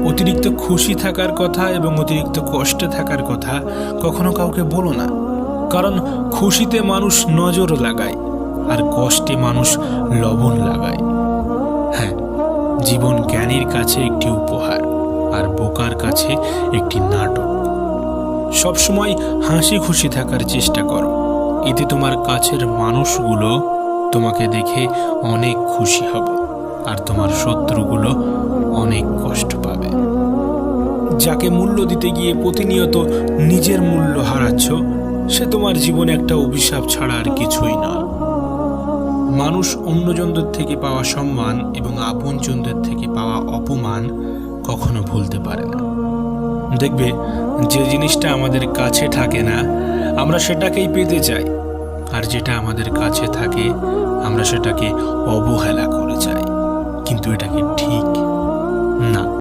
অতিরিক্ত খুশি থাকার কথা এবং অতিরিক্ত কষ্টে থাকার কথা কখনো কাউকে বলো না, কারণ খুশিতে মানুষ নজর লাগায় আর কষ্টে মানুষ লবণ লাগায়। হ্যাঁ, জীবন জ্ঞানীর কাছে একটি উপহার আর বোকার কাছে একটি নাটক। সবসময় হাসি খুশি থাকার চেষ্টা করো, এতে তোমার কাছের মানুষগুলো তোমাকে দেখে অনেক খুশি হবে আর তোমার শত্রুগুলো অনেক কষ্ট পাবে। যাকে মূল্য দিতে গিয়ে প্রতিনিয়ত নিজের মূল্য হারাচ্ছ, সে তোমার জীবনে একটা অভিশাপ ছাড়া আর কিছুই নয়। মানুষ অন্যজনদের থেকে পাওয়া সম্মান এবং আপনজনদের থেকে পাওয়া অপমান কখনো ভুলতে পারে না। দেখবে, যে জিনিসটা আমাদের কাছে থাকে না আমরা সেটাকেই পেতে চাই, আর যেটা আমাদের কাছে থাকে আমরা সেটাকে অবহেলা করে যাই। কিন্তু এটা কি ঠিক? না।